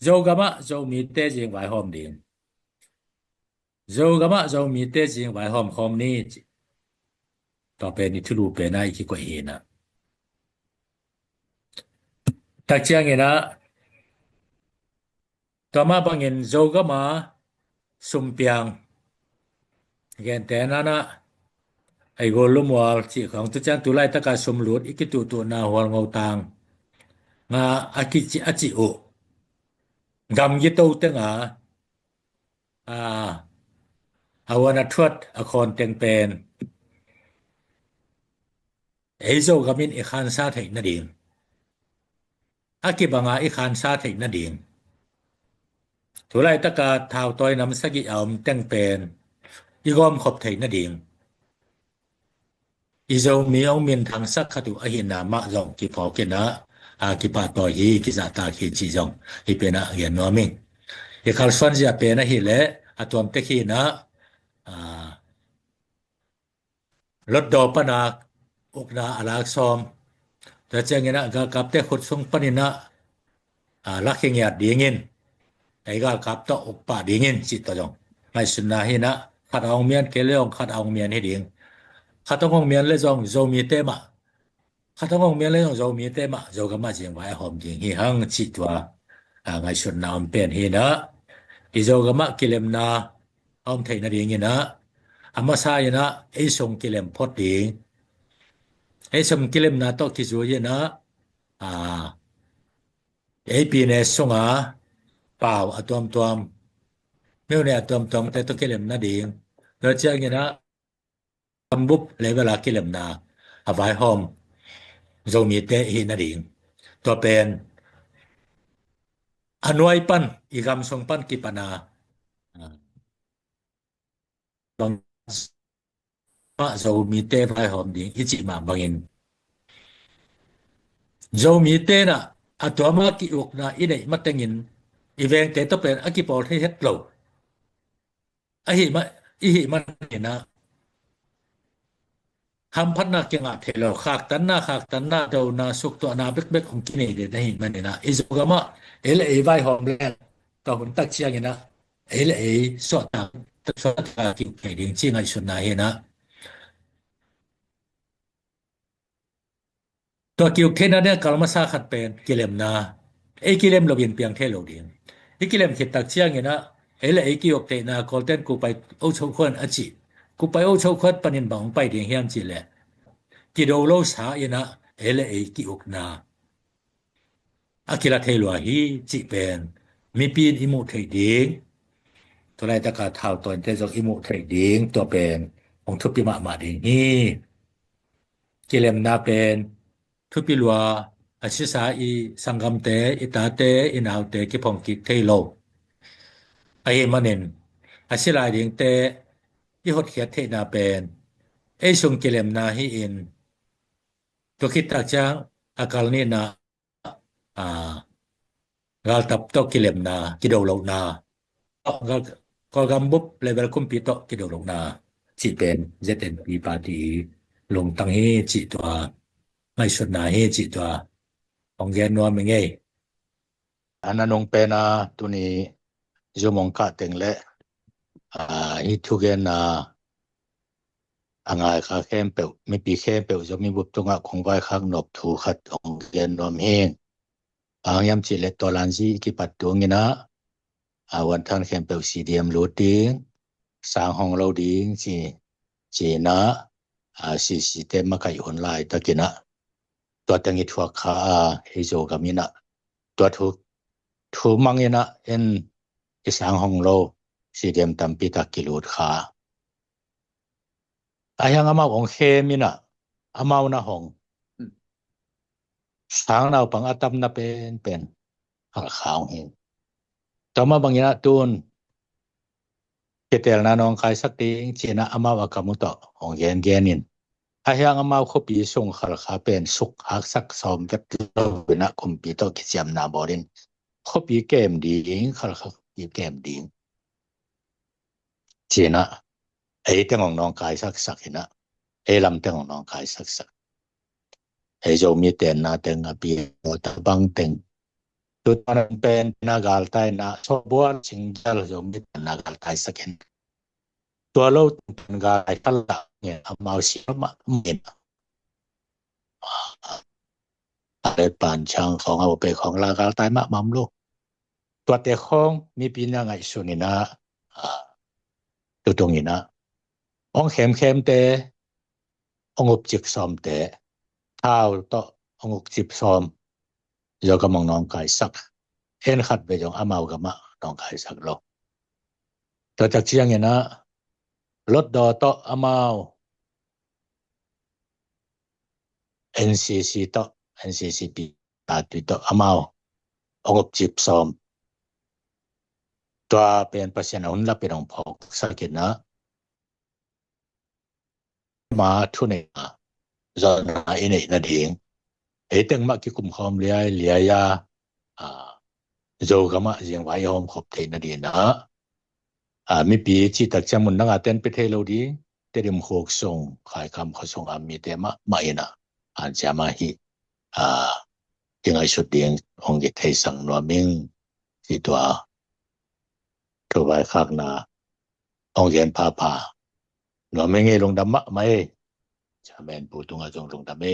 Zogama zo mi te jing vai hom ding Zogama zo mi te jing vai hom ni ต่อไปนี่ทุลูเปนะอีกกว่าเอนะตักเจียงนะต่อมาบางเงินโจก็มาสุมเปียงเงินแต่นั้นนะไอ้โกลุมวอลที่ของตุจันตุไลตะกาสมรุดอีกตัวนาหัวงอตังงาอากิจิอาจิโอกำยิโตตึงอาวนาทวดอคอนเต็งเป็นไอ้โจก็มินอีกขันซาเทนดิงอากิบังอีกขันซาเทนดิงทุไลตะกาท้าวต้อยนำสกิเอามเต็งเป็นอีกอมขบเทนดิงอีโจมีเอามินทางสักขตุอหินามะจงกิพอกินะกิปาตอฮีกิจาตาขีจิจงอีเป็นนะเห็นนอมิงอีขัลสวนจะเป็นนะฮิเลอตวมเตขีนะรถดอปนาอุกนาอลากซอมแต่เจงนะกับเตขุดทรงปนินะลักเงียดดีงินไอ้ก็กับตออุปปาดีงินสิตจงไม่สุนนะฮินะขัดเอาเมียนเกเลองขัดเอาเมียนให้ดีขัดต้องเมียนเลยจงโจมีเตมะขัดต้องเมียนเลยจงโจมีเตมะโจก็มาเจียงไว้หอมจริงฮิหังจิตว่าไงสุนนะอมเป็นฮินะอีโจก็มากิเลมนาอมไทยนะดีงินนะอามาซายนะไอ้ทรงกิเลมพอดีไอ้ทรงกิเลมนาตอกที่จูยนะไอ้ปีเนสงเปล่าอตอมเมื่อเนี่ยตอมแต่ตอกกิเลมนาดีแล้วเจ้างี้นะคำบุบเลยเวลากิเลมนาอภัยหอมโจมีเตหินาดีตัวเป็นอนวยปันอีกำทรงปันกิปนาบางโจมีเตไฟหอมดีอิจิมาบางอินโจมีเตนะอตัวมากิอุกนะอิเนี่ยมาแต่งินอีเวงเตตเป็นอกิปอลให้เฮ็ดโลอหิมันเนี่ยนะคำพัฒนาเก่งเทโลขากตันนาเดานาสุกตัวนาเบกของกินเดได้มันเนี่ยนะอิซุกะมะเอลเอไวหอมแลตอมันตักเชียงเนี่ยนะเอลเอสอตังตักสอตากินไก่ดิงจิงไอสุนนาเฮนะตัวกิวเคนะเนี่ยกลมาซาขัดเป็นกิเลมนาไอกิเลมเราเปลี่ยนเปียงเทโลดิงไอกิเลมคิดตักเชียงเนี่ยนะเอลเอกิอกเตนากอลเทนกูไปโอชควนอจิกูไปโอชควนปนินบังไปดิงเฮียมจิแลกิโดโลสาเอนะเอลเอกิอกนาอากิลาเทลวาฮีจิเป็นมีปีนอิมุเทดิงตัวไรตะกาท้าวตอนเตจอกอิมุเทดิงตัวเป็นของทุปิมะมาดิงฮีกิเลมนาเป็นทุปิลัวอาชิสาอีสังกัมเตอิตาเตอินาวเตกิพงกิเทโลอาเฮมาเนนอาชิลาดิงเตอิหดเขียเทนาเป็นไอซุงกิเลมนาฮีอินตัวคิดตักจังอากาลนี่นะgal tap to kilem na kidaw law na ko gambup level kumpito kidaw law na chi pen ZNP party lung tang he chi to mai sun na he chi to ong gen no me nge ananong pena tu ni jomong ka teng le hi thu gen na angai kha khem pe mi pi khem pe jo mi bup tunga khongwai khak nop thu khat ong gen no me yam chi le tolan ji ki pat tu nginaวันท่านแคมเปลซีเดียมโลดิงสร้างห้องเราดิงจีนะสิเต็มมาไก่ออนไลน์ตะกินะตัวตังอีทัวขาเฮโจกามินะตัวทุมังยนะเอ็นสร้างห้องเราซีเดียมตัมปิตะกิโลขายังอามาของเคมินะอามานะห้องสร้างเราปังอาตัมนะเป็นขาวเห็นต่อมาบางอย่างตูนเกเตลนานองคายสักติงจีนะอามาวากามุตะของเกนินอายังอามาวคบปีส่งขลขาเป็นสุกหักสักซอมเว็บโลวินะคุมปีโตกิจยามนาบอรินคบปีเกมดีขลขาปีเกมดีจีนะเอเตงของน้องคายสักนะเอลำเตงของน้องคายสักเอโจมีเตนนาเตงอปีโอตะบังเตง tu tanan pen nagal tai na sobuan singjal jo mit nagal tai sakin tua lo gai tala ne amau si ma min ale pan chang khong au pe khong la gal tai ma mam lo tua te khong mi pina ngai sunina tu tungina ong khem te ong up chik som te thao to ong up chip som yo ka mong nong kai sak en khat be jong amau ga ma nong kai sak lo to tak chiang ina lot do to amau NCC to NCCP ta tu to amau ong up chip somตัวเป็นประชาชนละเป็นองค์พกสักกินะมาทุนเนี่ยจอนาอินนั่นเองตึงมากิกุมคอมเลียยาโจกมาเสียงไว้หอมขบเทนั่นเองนะมีปีที่ตักจมุนนักเต้นไปเทโลดีเตรียมโคกส่งขายคำเขาส่งมีเตมาไม่นะจะมาฮียังไงสุดเดียงองค์เทสังนวมิงที่ตัวตัวไว้ข้างหน้าองเย็นพาหน่วยไม่เงลงดำมะไม่จะแม่นปูตุงอาจงลงดำเอ